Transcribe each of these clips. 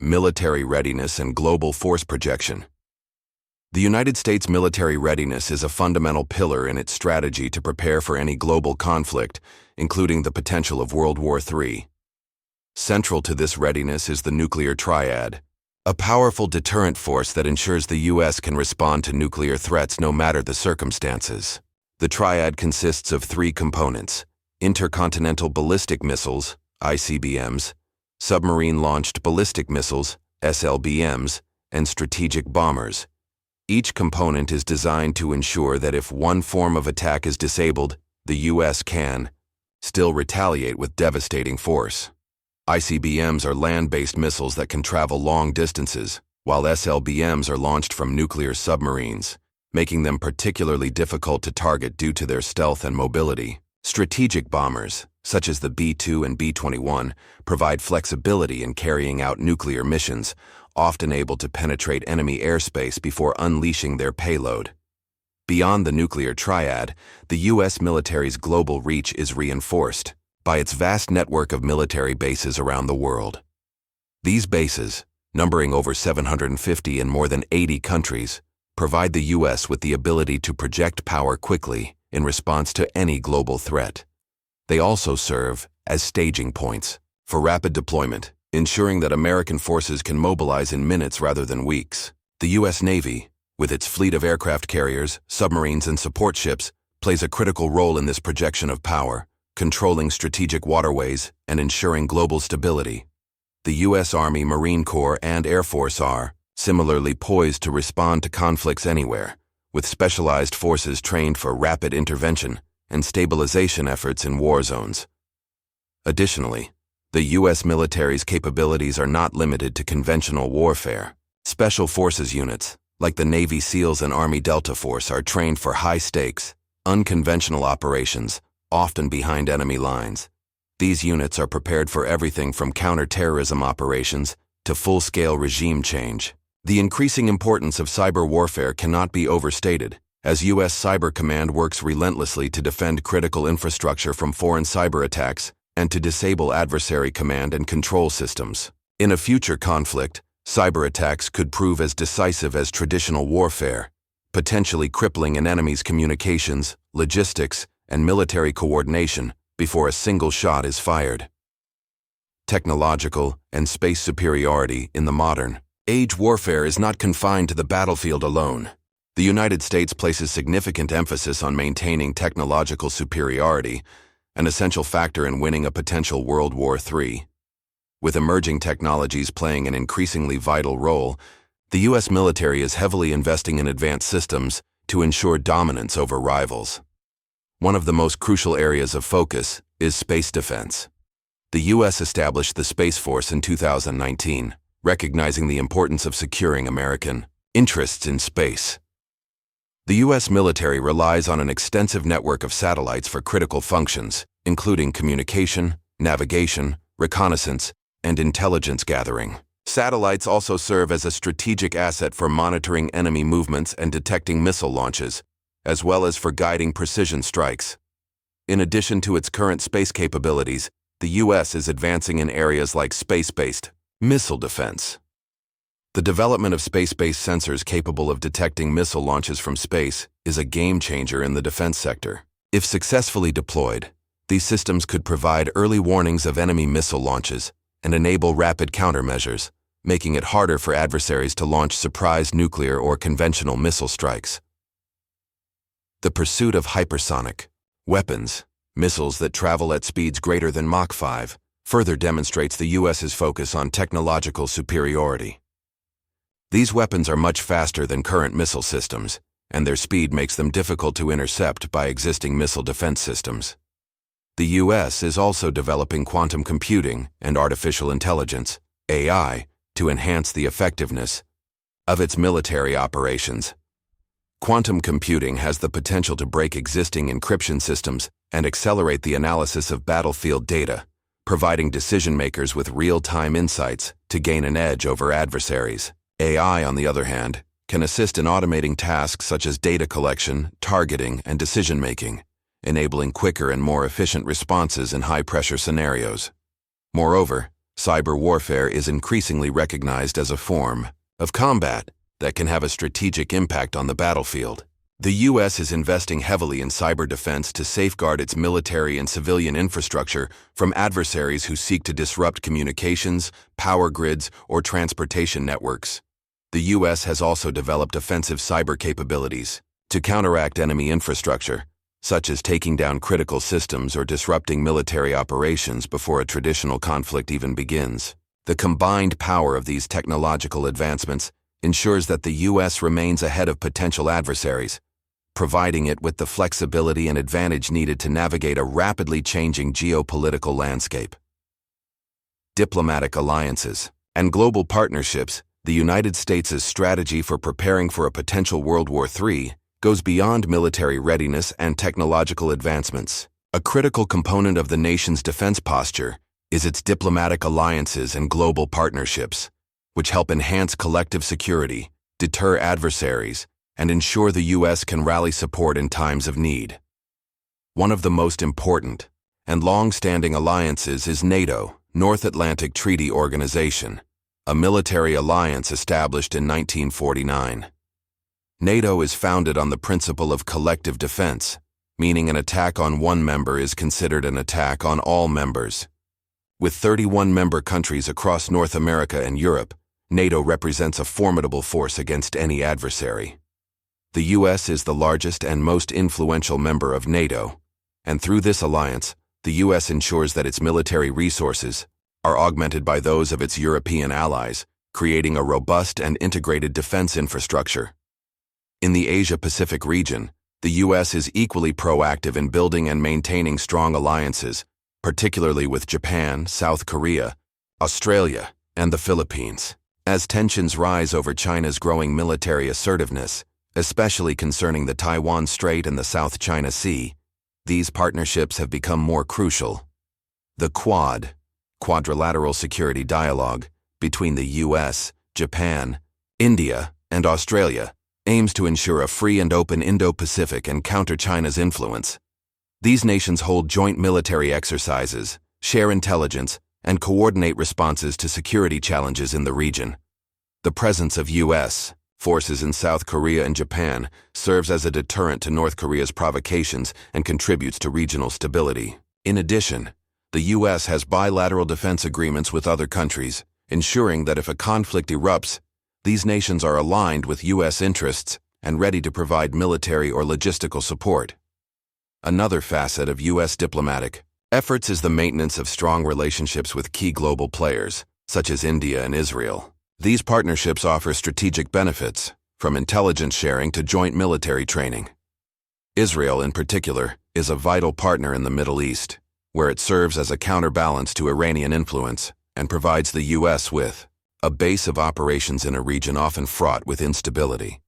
military readiness and global force projection. The United States military readiness is a fundamental pillar in its strategy to prepare for any global conflict, including the potential of World War III. Central to this readiness is the nuclear triad, a powerful deterrent force that ensures the U.S. can respond to nuclear threats no matter the circumstances. The triad consists of three components: intercontinental ballistic missiles, ICBMs, submarine-launched ballistic missiles, SLBMs, and strategic bombers. Each component is designed to ensure that if one form of attack is disabled, the U.S. can still retaliate with devastating force. ICBMs are land-based missiles that can travel long distances, while SLBMs are launched from nuclear submarines, making them particularly difficult to target due to their stealth and mobility. Strategic bombers, such as the B-2 and B-21, provide flexibility in carrying out nuclear missions, often able to penetrate enemy airspace before unleashing their payload. Beyond the nuclear triad, the U.S. military's global reach is reinforced by its vast network of military bases around the world. These bases, numbering over 750 in more than 80 countries, provide the U.S. with the ability to project power quickly in response to any global threat. They also serve as staging points for rapid deployment, ensuring that American forces can mobilize in minutes rather than weeks. The U.S. Navy, with its fleet of aircraft carriers, submarines, and support ships, plays a critical role in this projection of power, controlling strategic waterways and ensuring global stability. The U.S. Army, Marine Corps, and Air Force are similarly poised to respond to conflicts anywhere, with specialized forces trained for rapid intervention and stabilization efforts in war zones. Additionally, the U.S. military's capabilities are not limited to conventional warfare. Special forces units, like the Navy SEALs and Army Delta Force, are trained for high-stakes, unconventional operations, often behind enemy lines. These units are prepared for everything from counter-terrorism operations to full-scale regime change. The increasing importance of cyber warfare cannot be overstated, as U.S. Cyber Command works relentlessly to defend critical infrastructure from foreign cyber attacks and to disable adversary command and control systems. In a future conflict, cyber attacks could prove as decisive as traditional warfare, potentially crippling an enemy's communications, logistics, and military coordination before a single shot is fired. Technological and space superiority in the modern age warfare is not confined to the battlefield alone. The United States places significant emphasis on maintaining technological superiority, an essential factor in winning a potential World War III. With emerging technologies playing an increasingly vital role, the U.S. military is heavily investing in advanced systems to ensure dominance over rivals. One of the most crucial areas of focus is space defense. The U.S. established the Space Force in 2019, recognizing the importance of securing American interests in space. The U.S. military relies on an extensive network of satellites for critical functions, including communication, navigation, reconnaissance, and intelligence gathering. Satellites also serve as a strategic asset for monitoring enemy movements and detecting missile launches, as well as for guiding precision strikes. In addition to its current space capabilities, the U.S. is advancing in areas like space-based missile defense. The development of space-based sensors capable of detecting missile launches from space is a game-changer in the defense sector. If successfully deployed, these systems could provide early warnings of enemy missile launches and enable rapid countermeasures, making it harder for adversaries to launch surprise nuclear or conventional missile strikes. The pursuit of hypersonic weapons, missiles that travel at speeds greater than Mach 5, further demonstrates the U.S.'s focus on technological superiority. These weapons are much faster than current missile systems, and their speed makes them difficult to intercept by existing missile defense systems. The U.S. is also developing quantum computing and artificial intelligence, AI, to enhance the effectiveness of its military operations. Quantum computing has the potential to break existing encryption systems and accelerate the analysis of battlefield data, providing decision-makers with real-time insights to gain an edge over adversaries. AI, on the other hand, can assist in automating tasks such as data collection, targeting, and decision-making, enabling quicker and more efficient responses in high-pressure scenarios. Moreover, cyber warfare is increasingly recognized as a form of combat that can have a strategic impact on the battlefield. The U.S. is investing heavily in cyber defense to safeguard its military and civilian infrastructure from adversaries who seek to disrupt communications, power grids, or transportation networks. The U.S. has also developed offensive cyber capabilities to counteract enemy infrastructure, such as taking down critical systems or disrupting military operations before a traditional conflict even begins. The combined power of these technological advancements ensures that the U.S. remains ahead of potential adversaries, providing it with the flexibility and advantage needed to navigate a rapidly changing geopolitical landscape. Diplomatic alliances and global partnerships. The United States' strategy for preparing for a potential World War III goes beyond military readiness and technological advancements. A critical component of the nation's defense posture is its diplomatic alliances and global partnerships, which help enhance collective security, deter adversaries, and ensure the U.S. can rally support in times of need. One of the most important and long-standing alliances is NATO, North Atlantic Treaty Organization, a military alliance established in 1949. NATO is founded on the principle of collective defense, meaning an attack on one member is considered an attack on all members. With 31 member countries across North America and Europe, NATO represents a formidable force against any adversary. The U.S. is the largest and most influential member of NATO, and through this alliance, the U.S. ensures that its military resources are augmented by those of its European allies, creating a robust and integrated defense infrastructure. In the Asia-Pacific region, the U.S. is equally proactive in building and maintaining strong alliances, particularly with Japan, South Korea, Australia, and the Philippines. As tensions rise over China's growing military assertiveness, especially concerning the Taiwan Strait and the South China Sea, these partnerships have become more crucial. The Quad, Quadrilateral Security Dialogue, between the U.S., Japan, India, and Australia, aims to ensure a free and open Indo-Pacific and counter China's influence. These nations hold joint military exercises, share intelligence, and coordinate responses to security challenges in the region. The presence of U.S. forces in South Korea and Japan serves as a deterrent to North Korea's provocations and contributes to regional stability. In addition, the U.S. has bilateral defense agreements with other countries, ensuring that if a conflict erupts, these nations are aligned with U.S. interests and ready to provide military or logistical support. Another facet of U.S. diplomatic efforts is the maintenance of strong relationships with key global players, such as India and Israel. These partnerships offer strategic benefits, from intelligence sharing to joint military training. Israel, in particular, is a vital partner in the Middle East, where it serves as a counterbalance to Iranian influence and provides the U.S. with a base of operations in a region often fraught with instability.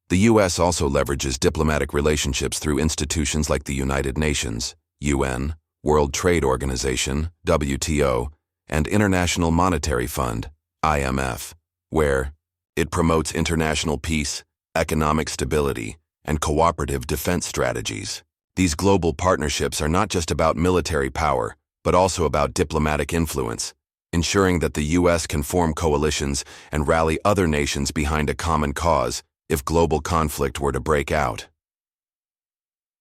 The U.S. also leverages diplomatic relationships through institutions like the United Nations, UN, World Trade Organization, WTO, and International Monetary Fund, IMF, where it promotes international peace, economic stability, and cooperative defense strategies. These global partnerships are not just about military power, but also about diplomatic influence, ensuring that the U.S. can form coalitions and rally other nations behind a common cause if global conflict were to break out.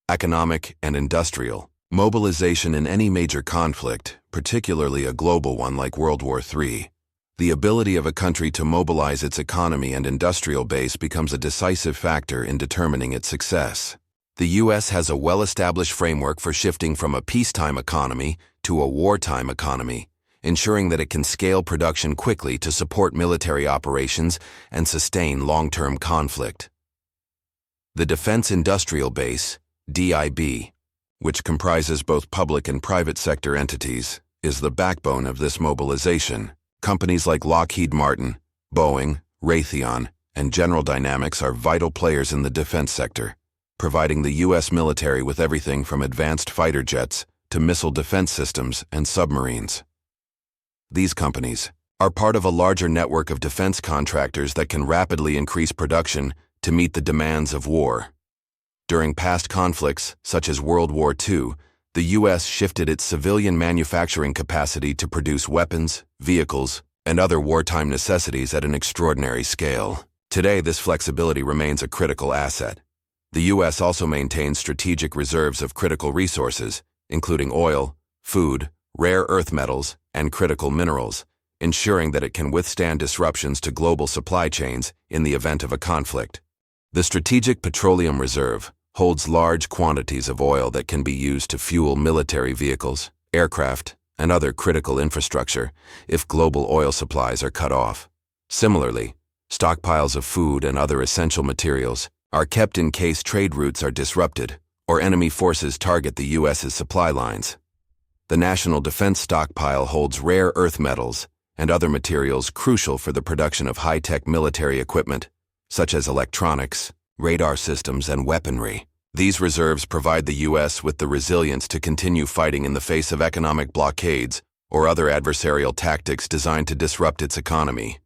Economic and industrial mobilization in any major conflict, particularly a global one like World War III. The ability of a country to mobilize its economy and industrial base becomes a decisive factor in determining its success. The U.S. has a well-established framework for shifting from a peacetime economy to a wartime economy, ensuring that it can scale production quickly to support military operations and sustain long-term conflict. The Defense Industrial Base, DIB, which comprises both public and private sector entities, is the backbone of this mobilization. Companies like Lockheed Martin, Boeing, Raytheon, and General Dynamics are vital players in the defense sector, providing the U.S. military with everything from advanced fighter jets to missile defense systems and submarines. These companies are part of a larger network of defense contractors that can rapidly increase production to meet the demands of war. During past conflicts, such as World War II, the U.S. shifted its civilian manufacturing capacity to produce weapons, vehicles, and other wartime necessities at an extraordinary scale. Today, this flexibility remains a critical asset. The U.S. also maintains strategic reserves of critical resources, including oil, food, rare earth metals, and critical minerals, ensuring that it can withstand disruptions to global supply chains in the event of a conflict. The Strategic Petroleum Reserve holds large quantities of oil that can be used to fuel military vehicles, aircraft, and other critical infrastructure if global oil supplies are cut off. Similarly, stockpiles of food and other essential materials are kept in case trade routes are disrupted or enemy forces target the U.S.'s supply lines. The National Defense Stockpile holds rare earth metals and other materials crucial for the production of high-tech military equipment, such as electronics, radar systems, and weaponry. These reserves provide the U.S. with the resilience to continue fighting in the face of economic blockades or other adversarial tactics designed to disrupt its economy.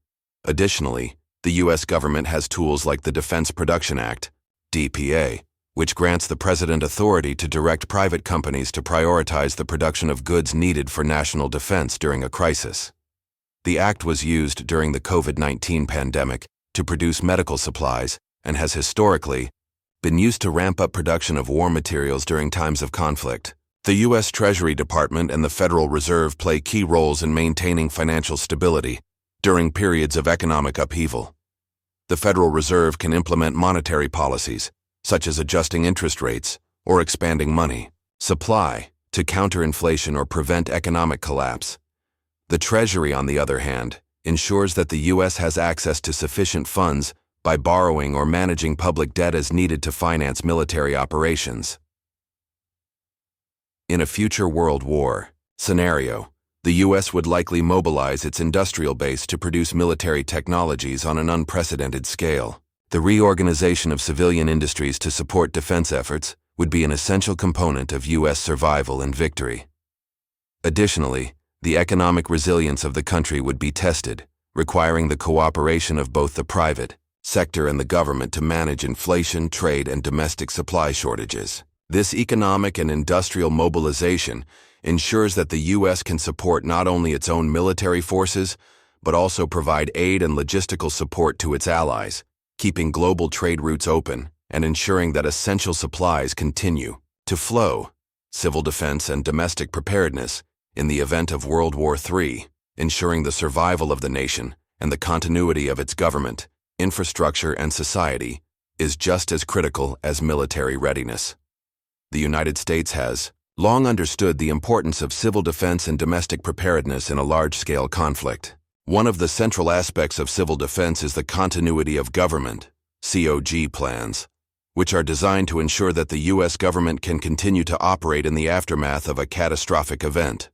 Additionally, the U.S. government has tools like the Defense Production Act, DPA, which grants the President authority to direct private companies to prioritize the production of goods needed for national defense during a crisis. The act was used during the COVID-19 pandemic to produce medical supplies and has historically been used to ramp up production of war materials during times of conflict. The U.S. Treasury Department and the Federal Reserve play key roles in maintaining financial stability during periods of economic upheaval. The Federal Reserve can implement monetary policies, such as adjusting interest rates or expanding money supply to counter inflation or prevent economic collapse. The Treasury, on the other hand, ensures that the U.S. has access to sufficient funds by borrowing or managing public debt as needed to finance military operations. In a future World War scenario, the U.S. would likely mobilize its industrial base to produce military technologies on an unprecedented scale. The reorganization of civilian industries to support defense efforts would be an essential component of U.S. survival and victory. Additionally, the economic resilience of the country would be tested, requiring the cooperation of both the private sector and the government to manage inflation, trade, and domestic supply shortages. This economic and industrial mobilization ensures that the U.S. can support not only its own military forces, but also provide aid and logistical support to its allies, keeping global trade routes open and ensuring that essential supplies continue to flow. Civil defense and domestic preparedness in the event of World War III, ensuring the survival of the nation and the continuity of its government, infrastructure, and society, is just as critical as military readiness. The United States has long understood the importance of civil defense and domestic preparedness in a large-scale conflict. One of the central aspects of civil defense is the continuity of government, COG plans, which are designed to ensure that the U.S. government can continue to operate in the aftermath of a catastrophic event.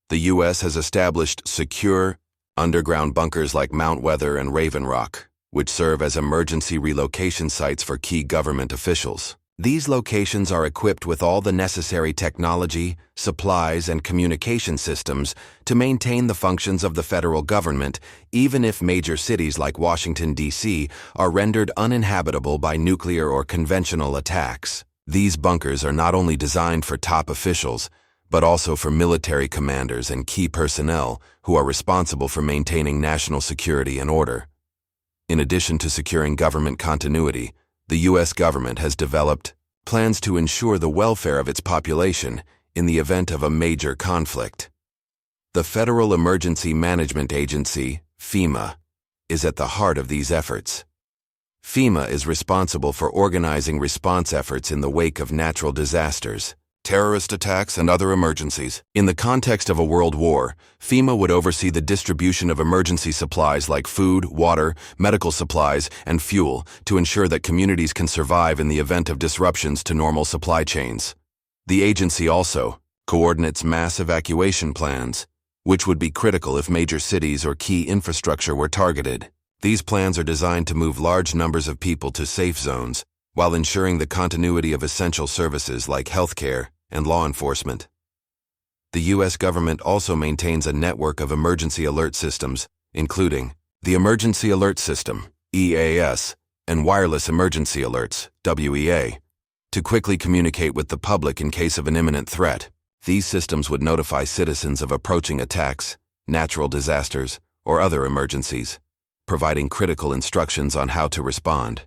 The U.S. has established secure, underground bunkers like Mount Weather and Raven Rock, which serve as emergency relocation sites for key government officials. These locations are equipped with all the necessary technology, supplies, and communication systems to maintain the functions of the federal government, even if major cities like Washington, D.C. are rendered uninhabitable by nuclear or conventional attacks. These bunkers are not only designed for top officials, but also for military commanders and key personnel who are responsible for maintaining national security and order. In addition to securing government continuity, the U.S. government has developed plans to ensure the welfare of its population in the event of a major conflict. The Federal Emergency Management Agency, FEMA, is at the heart of these efforts. FEMA is responsible for organizing response efforts in the wake of natural disasters, terrorist attacks, and other emergencies. In the context of a world war, FEMA would oversee the distribution of emergency supplies like food, water, medical supplies, and fuel to ensure that communities can survive in the event of disruptions to normal supply chains. The agency also coordinates mass evacuation plans, which would be critical if major cities or key infrastructure were targeted. These plans are designed to move large numbers of people to safe zones while ensuring the continuity of essential services like healthcare and law enforcement. The U.S. government also maintains a network of emergency alert systems, including the Emergency Alert System, EAS, and Wireless Emergency Alerts, WEA, to quickly communicate with the public in case of an imminent threat. These systems would notify citizens of approaching attacks, natural disasters, or other emergencies, providing critical instructions on how to respond.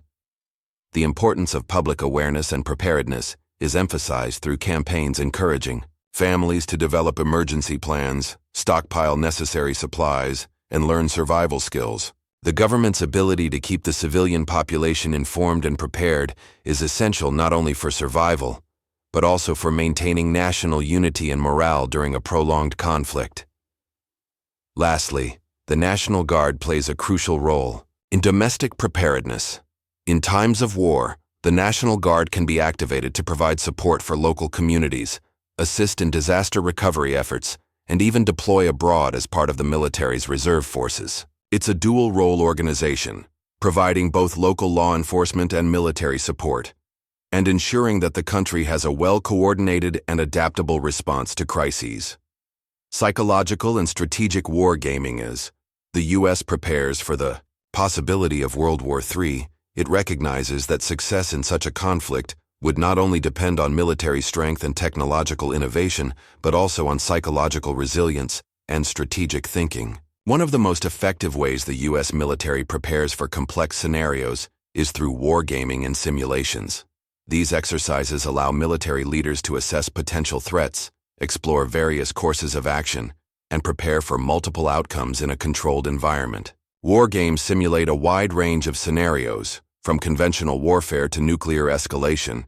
The importance of public awareness and preparedness is emphasized through campaigns encouraging families to develop emergency plans, stockpile necessary supplies, and learn survival skills. The government's ability to keep the civilian population informed and prepared is essential not only for survival, but also for maintaining national unity and morale during a prolonged conflict. Lastly, the National Guard plays a crucial role in domestic preparedness. In times of war, the National Guard can be activated to provide support for local communities, assist in disaster recovery efforts, and even deploy abroad as part of the military's reserve forces. It's a dual-role organization, providing both local law enforcement and military support, and ensuring that the country has a well-coordinated and adaptable response to crises. Psychological and strategic wargaming is, the U.S. prepares for the possibility of World War III. It recognizes that success in such a conflict would not only depend on military strength and technological innovation, but also on psychological resilience and strategic thinking. One of the most effective ways the U.S. military prepares for complex scenarios is through wargaming and simulations. These exercises allow military leaders to assess potential threats, explore various courses of action, and prepare for multiple outcomes in a controlled environment. War games simulate a wide range of scenarios, from conventional warfare to nuclear escalation,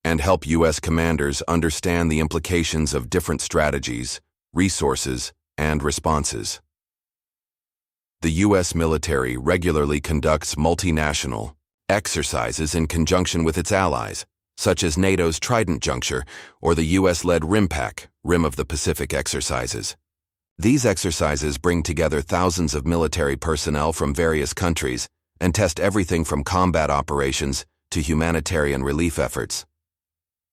and help U.S. commanders understand the implications of different strategies, resources, and responses. The U.S. military regularly conducts multinational exercises in conjunction with its allies, such as NATO's Trident Juncture or the U.S.-led RIMPAC, Rim of the Pacific exercises. These exercises bring together thousands of military personnel from various countries and test everything from combat operations to humanitarian relief efforts.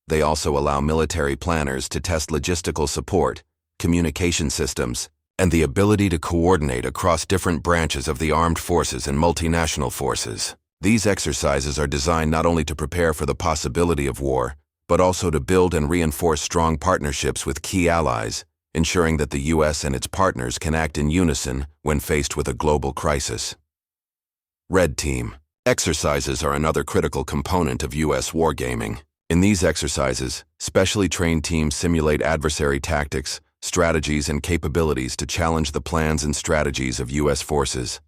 They also allow military planners to test logistical support, communication systems, and the ability to coordinate across different branches of the armed forces and multinational forces. These exercises are designed not only to prepare for the possibility of war, but also to build and reinforce strong partnerships with key allies, ensuring that the U.S. and its partners can act in unison when faced with a global crisis. Red Team exercises are another critical component of U.S. wargaming. In these exercises, specially trained teams simulate adversary tactics, strategies, and capabilities to challenge the plans and strategies of U.S. forces.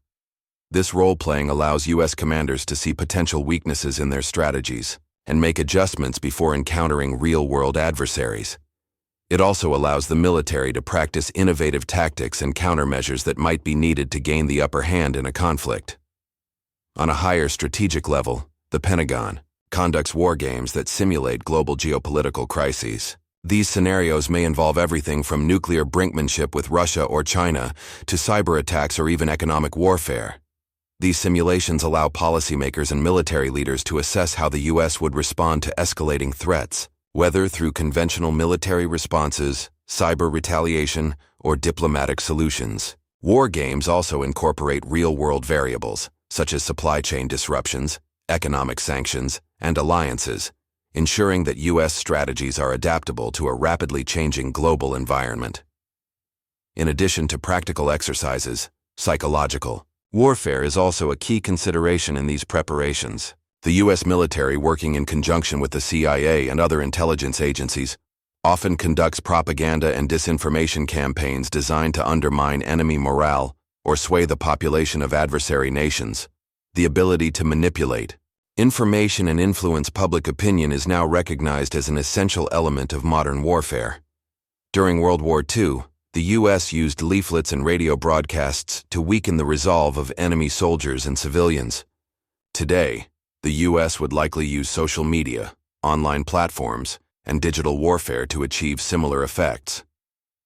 This role-playing allows U.S. commanders to see potential weaknesses in their strategies and make adjustments before encountering real-world adversaries. It also allows the military to practice innovative tactics and countermeasures that might be needed to gain the upper hand in a conflict. On a higher strategic level, the Pentagon conducts war games that simulate global geopolitical crises. These scenarios may involve everything from nuclear brinkmanship with Russia or China to cyber attacks or even economic warfare. These simulations allow policymakers and military leaders to assess how the U.S. would respond to escalating threats, whether through conventional military responses, cyber retaliation, or diplomatic solutions. War games also incorporate real-world variables, such as supply chain disruptions, economic sanctions, and alliances, ensuring that U.S. strategies are adaptable to a rapidly changing global environment. In addition to practical exercises, psychological warfare is also a key consideration in these preparations. The U.S. military, working in conjunction with the CIA and other intelligence agencies, often conducts propaganda and disinformation campaigns designed to undermine enemy morale or sway the population of adversary nations. The ability to manipulate information and influence public opinion is now recognized as an essential element of modern warfare. During World War II, the U.S. used leaflets and radio broadcasts to weaken the resolve of enemy soldiers and civilians. Today, the U.S. would likely use social media, online platforms, and digital warfare to achieve similar effects.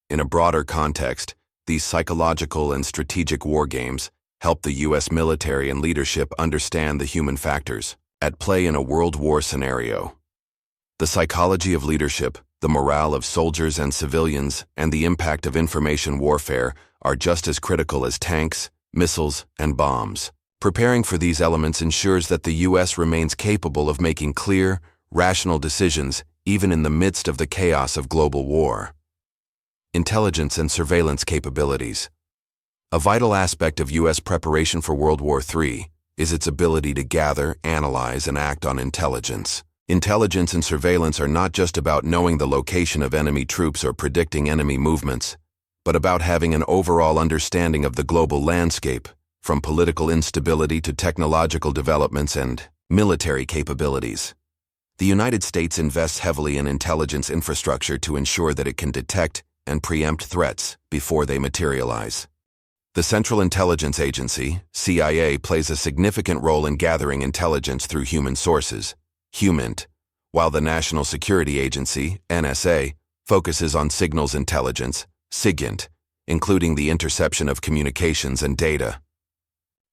In a broader context, these psychological and strategic war games help the U.S. military and leadership understand the human factors at play in a world war scenario. The psychology of leadership, the morale of soldiers and civilians, and the impact of information warfare are just as critical as tanks, missiles, and bombs. Preparing for these elements ensures that the U.S. remains capable of making clear, rational decisions even in the midst of the chaos of global war. Intelligence and surveillance capabilities. A vital aspect of U.S. preparation for World War III is its ability to gather, analyze, and act on intelligence. Intelligence and surveillance are not just about knowing the location of enemy troops or predicting enemy movements, but about having an overall understanding of the global landscape, from political instability to technological developments and military capabilities. The United States invests heavily in intelligence infrastructure to ensure that it can detect and preempt threats before they materialize. The Central Intelligence Agency, CIA, plays a significant role in gathering intelligence through human sources, HUMINT, while the National Security Agency, NSA, focuses on signals intelligence, SIGINT, including the interception of communications and data.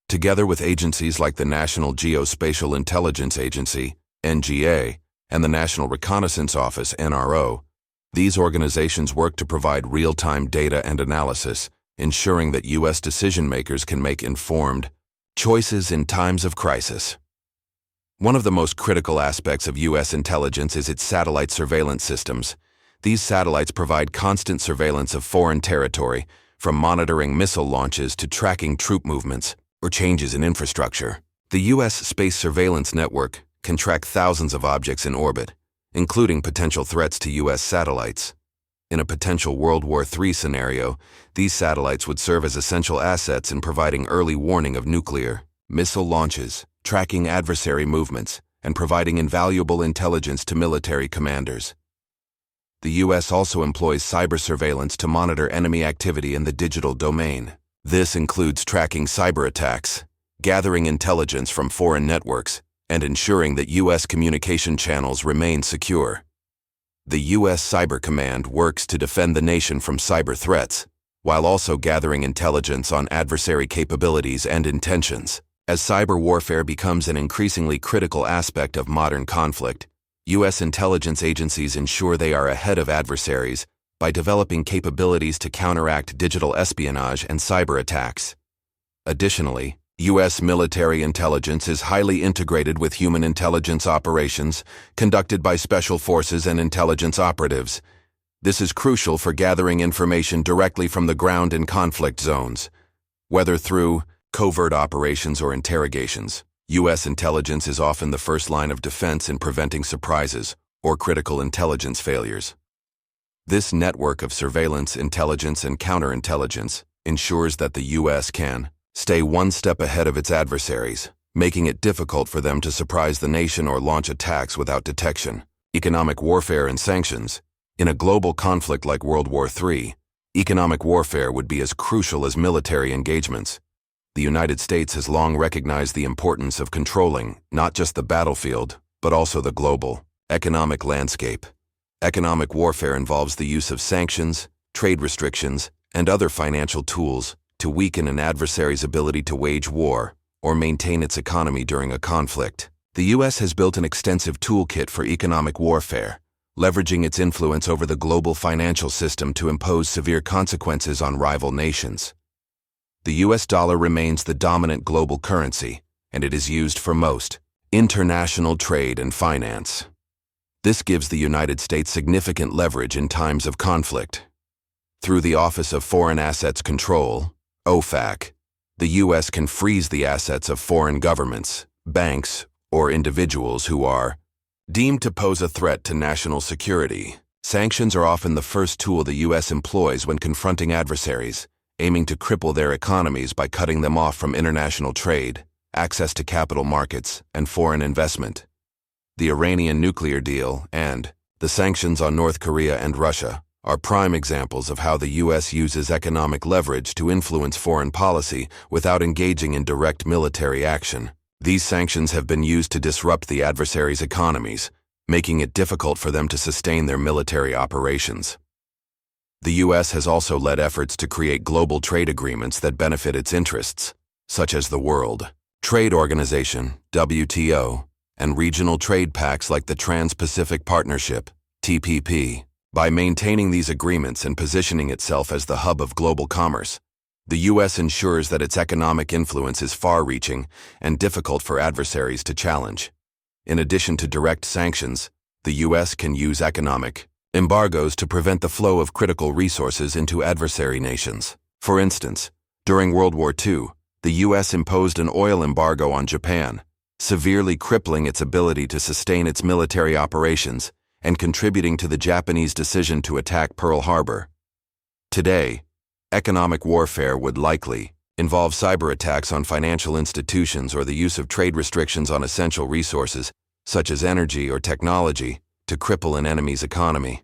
Together with agencies like the National Geospatial Intelligence Agency, NGA, and the National Reconnaissance Office, NRO, these organizations work to provide real-time data and analysis, ensuring that U.S. decision-makers can make informed choices in times of crisis. One of the most critical aspects of U.S. intelligence is its satellite surveillance systems. These satellites provide constant surveillance of foreign territory, from monitoring missile launches to tracking troop movements or changes in infrastructure. The U.S. Space Surveillance Network can track thousands of objects in orbit, including potential threats to U.S. satellites. In a potential World War III scenario, these satellites would serve as essential assets in providing early warning of nuclear, missile launches, tracking adversary movements, and providing invaluable intelligence to military commanders. The U.S. also employs cyber surveillance to monitor enemy activity in the digital domain. This includes tracking cyber attacks, gathering intelligence from foreign networks, and ensuring that U.S. communication channels remain secure. The U.S. Cyber Command works to defend the nation from cyber threats, while also gathering intelligence on adversary capabilities and intentions. As cyber warfare becomes an increasingly critical aspect of modern conflict, U.S. intelligence agencies ensure they are ahead of adversaries by developing capabilities to counteract digital espionage and cyber attacks. Additionally, U.S. military intelligence is highly integrated with human intelligence operations conducted by special forces and intelligence operatives. This is crucial for gathering information directly from the ground in conflict zones. Whether through covert operations or interrogations, U.S. intelligence is often the first line of defense in preventing surprises or critical intelligence failures. This network of surveillance, intelligence, and counterintelligence ensures that the U.S. can stay one step ahead of its adversaries, making it difficult for them to surprise the nation or launch attacks without detection. Economic warfare and sanctions. In a global conflict like World War III, economic warfare would be as crucial as military engagements. The United States has long recognized the importance of controlling not just the battlefield, but also the global economic landscape. Economic warfare involves the use of sanctions, trade restrictions, and other financial tools to weaken an adversary's ability to wage war or maintain its economy during a conflict. The U.S. has built an extensive toolkit for economic warfare, leveraging its influence over the global financial system to impose severe consequences on rival nations. The U.S. dollar remains the dominant global currency, and it is used for most international trade and finance. This gives the United States significant leverage in times of conflict. Through the Office of Foreign Assets Control, OFAC, the U.S. can freeze the assets of foreign governments, banks, or individuals who are deemed to pose a threat to national security. Sanctions are often the first tool the U.S. employs when confronting adversaries, aiming to cripple their economies by cutting them off from international trade, access to capital markets, and foreign investment. The Iranian nuclear deal and the sanctions on North Korea and Russia are prime examples of how the U.S. uses economic leverage to influence foreign policy without engaging in direct military action. These sanctions have been used to disrupt the adversaries' economies, making it difficult for them to sustain their military operations. The U.S. has also led efforts to create global trade agreements that benefit its interests, such as the World Trade Organization, WTO, and regional trade pacts like the Trans-Pacific Partnership, TPP. By maintaining these agreements and positioning itself as the hub of global commerce, the U.S. ensures that its economic influence is far-reaching and difficult for adversaries to challenge. In addition to direct sanctions, the U.S. can use economic embargoes to prevent the flow of critical resources into adversary nations. For instance, during World War II, the U.S. imposed an oil embargo on Japan, severely crippling its ability to sustain its military operations and contributing to the Japanese decision to attack Pearl Harbor. Today, economic warfare would likely involve cyber attacks on financial institutions or the use of trade restrictions on essential resources, such as energy or technology, to cripple an enemy's economy.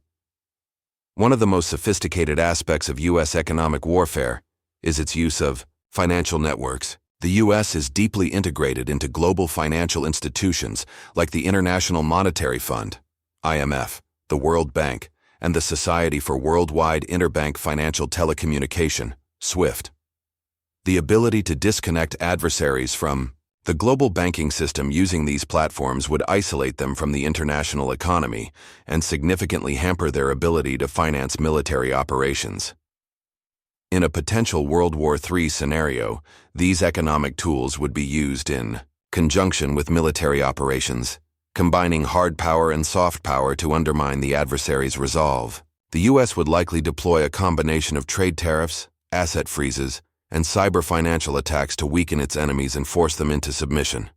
One of the most sophisticated aspects of U.S. economic warfare is its use of financial networks. The U.S. is deeply integrated into global financial institutions like the International Monetary Fund, IMF, the World Bank, and the Society for Worldwide Interbank Financial Telecommunication, SWIFT. The ability to disconnect adversaries from the global banking system using these platforms would isolate them from the international economy and significantly hamper their ability to finance military operations. In a potential World War III scenario, these economic tools would be used in conjunction with military operations, combining hard power and soft power to undermine the adversary's resolve. The U.S. would likely deploy a combination of trade tariffs, asset freezes, and cyber financial attacks to weaken its enemies and force them into submission.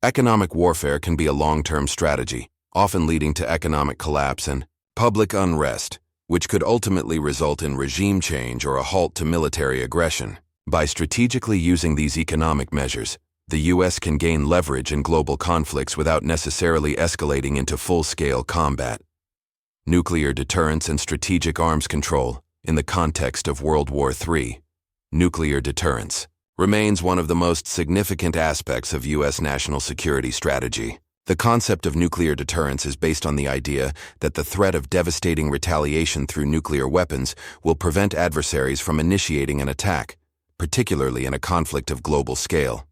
Economic warfare can be a long-term strategy, often leading to economic collapse and public unrest, which could ultimately result in regime change or a halt to military aggression. By strategically using these economic measures, the U.S. can gain leverage in global conflicts without necessarily escalating into full-scale combat. Nuclear deterrence and strategic arms control, in the context of World War III. Nuclear deterrence remains one of the most significant aspects of U.S. national security strategy. The concept of nuclear deterrence is based on the idea that the threat of devastating retaliation through nuclear weapons will prevent adversaries from initiating an attack, particularly in a conflict of global scale.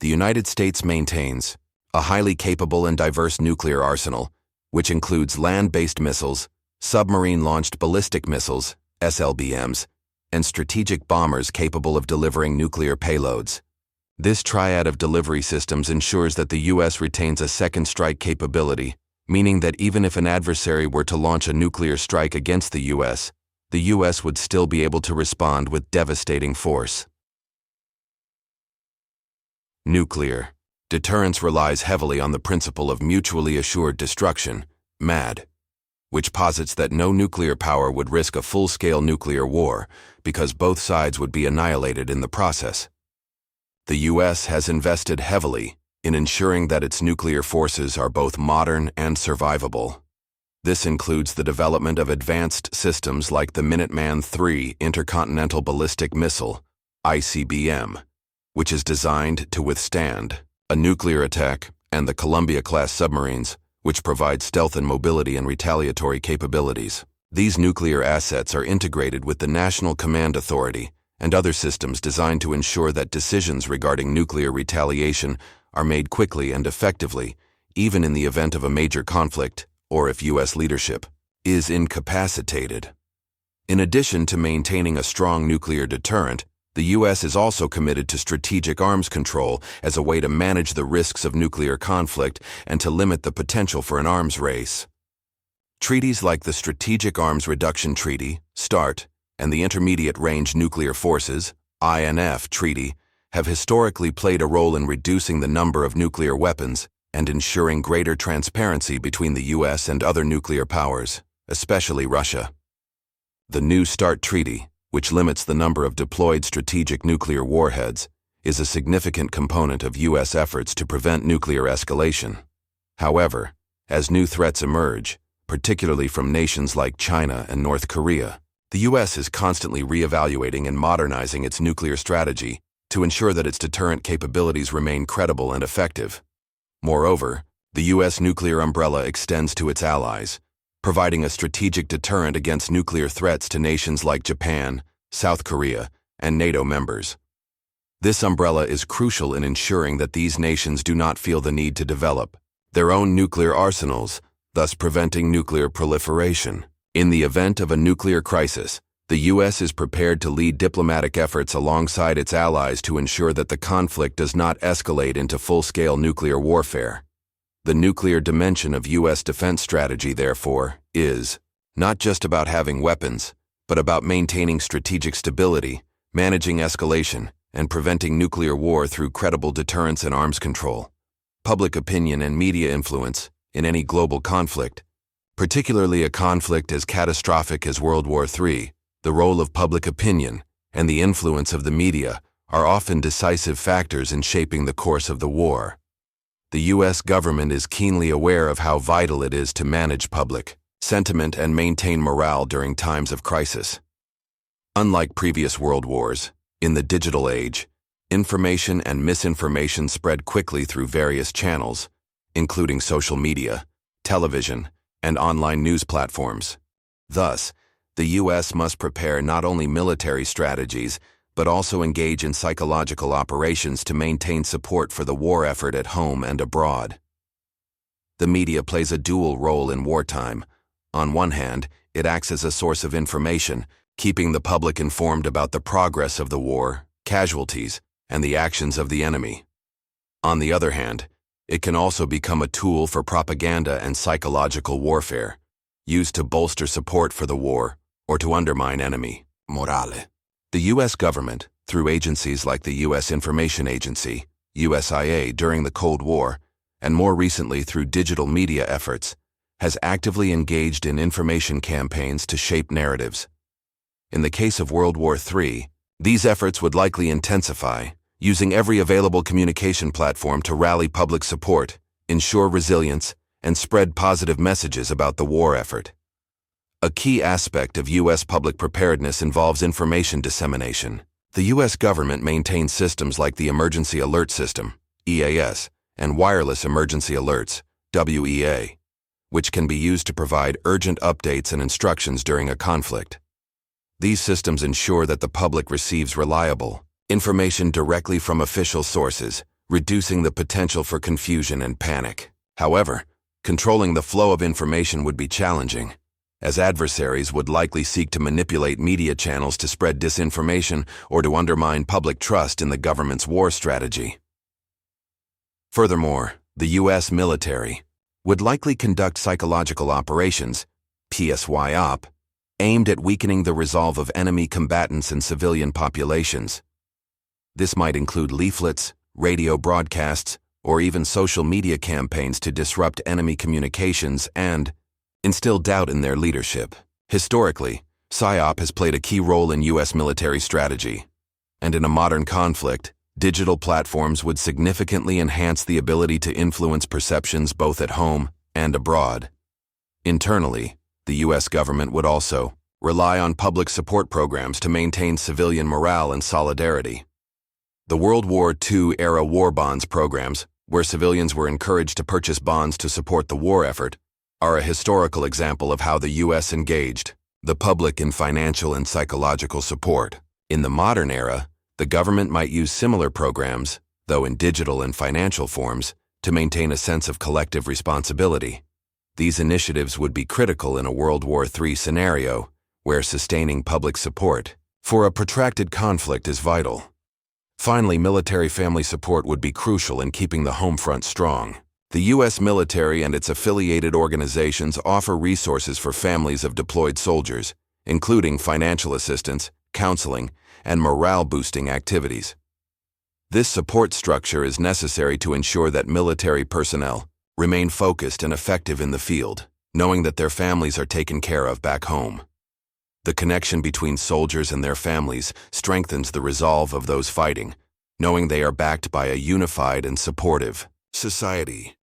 The United States maintains a highly capable and diverse nuclear arsenal, which includes land-based missiles, submarine-launched ballistic missiles, SLBMs, and strategic bombers capable of delivering nuclear payloads. This triad of delivery systems ensures that the U.S. retains a second strike capability, meaning that even if an adversary were to launch a nuclear strike against the U.S. would still be able to respond with devastating force. Nuclear deterrence relies heavily on the principle of mutually assured destruction, MAD, which posits that no nuclear power would risk a full-scale nuclear war because both sides would be annihilated in the process. The U.S. has invested heavily in ensuring that its nuclear forces are both modern and survivable. This includes the development of advanced systems like the Minuteman III Intercontinental Ballistic Missile, ICBM, which is designed to withstand a nuclear attack, and the Columbia-class submarines, which provide stealth and mobility and retaliatory capabilities. These nuclear assets are integrated with the National Command Authority and other systems designed to ensure that decisions regarding nuclear retaliation are made quickly and effectively, even in the event of a major conflict or if U.S. leadership is incapacitated. In addition to maintaining a strong nuclear deterrent, the U.S. is also committed to strategic arms control as a way to manage the risks of nuclear conflict and to limit the potential for an arms race. Treaties like the Strategic Arms Reduction Treaty, START, and the Intermediate Range Nuclear Forces, INF Treaty, have historically played a role in reducing the number of nuclear weapons and ensuring greater transparency between the U.S. and other nuclear powers, especially Russia. The new START Treaty, which limits the number of deployed strategic nuclear warheads, is a significant component of U.S. efforts to prevent nuclear escalation. However, as new threats emerge, particularly from nations like China and North Korea, the U.S. is constantly reevaluating and modernizing its nuclear strategy to ensure that its deterrent capabilities remain credible and effective. Moreover, the U.S. nuclear umbrella extends to its allies, providing a strategic deterrent against nuclear threats to nations like Japan, South Korea, and NATO members. This umbrella is crucial in ensuring that these nations do not feel the need to develop their own nuclear arsenals, thus preventing nuclear proliferation. In the event of a nuclear crisis, The U.S. is prepared to lead diplomatic efforts alongside its allies to ensure that the conflict does not escalate into full-scale nuclear warfare. The nuclear dimension of U.S. defense strategy, therefore, is not just about having weapons, but about maintaining strategic stability, managing escalation, and preventing nuclear war through credible deterrence and arms control. Public opinion and media influence in any global conflict, particularly a conflict as catastrophic as World War III, the role of public opinion and the influence of the media are often decisive factors in shaping the course of the war. The U.S. government is keenly aware of how vital it is to manage public sentiment and maintain morale during times of crisis. Unlike previous world wars, in the digital age, information and misinformation spread quickly through various channels, including social media, television, and online news platforms. Thus, the U.S. must prepare not only military strategies, but also engage in psychological operations to maintain support for the war effort at home and abroad. The media plays a dual role in wartime. On one hand, it acts as a source of information, keeping the public informed about the progress of the war, casualties, and the actions of the enemy. On the other hand, it can also become a tool for propaganda and psychological warfare, used to bolster support for the war or to undermine enemy morale. The U.S. government, through agencies like the U.S. Information Agency, USIA, during the Cold War, and more recently through digital media efforts, has actively engaged in information campaigns to shape narratives. In the case of World War III, these efforts would likely intensify, using every available communication platform to rally public support, ensure resilience, and spread positive messages about the war effort. A key aspect of U.S. public preparedness involves information dissemination. The U.S. government maintains systems like the Emergency Alert System, EAS, and Wireless Emergency Alerts, WEA, which can be used to provide urgent updates and instructions during a conflict. These systems ensure that the public receives reliable information directly from official sources, reducing the potential for confusion and panic. However, controlling the flow of information would be challenging, as adversaries would likely seek to manipulate media channels to spread disinformation or to undermine public trust in the government's war strategy. Furthermore, the U.S. military would likely conduct psychological operations, PSYOP, aimed at weakening the resolve of enemy combatants and civilian populations. This might include leaflets, radio broadcasts, or even social media campaigns to disrupt enemy communications and instill doubt in their leadership. Historically, PSYOP has played a key role in U.S. military strategy, and in a modern conflict, digital platforms would significantly enhance the ability to influence perceptions both at home and abroad. Internally, the U.S. government would also rely on public support programs to maintain civilian morale and solidarity. The World War II-era war bonds programs, where civilians were encouraged to purchase bonds to support the war effort, are a historical example of how the U.S. engaged the public in financial and psychological support. In the modern era, the government might use similar programs, though in digital and financial forms, to maintain a sense of collective responsibility. These initiatives would be critical in a World War III scenario, where sustaining public support for a protracted conflict is vital. Finally, military family support would be crucial in keeping the home front strong. The U.S. military and its affiliated organizations offer resources for families of deployed soldiers, including financial assistance, counseling, and morale-boosting activities. This support structure is necessary to ensure that military personnel remain focused and effective in the field, knowing that their families are taken care of back home. The connection between soldiers and their families strengthens the resolve of those fighting, knowing they are backed by a unified and supportive society.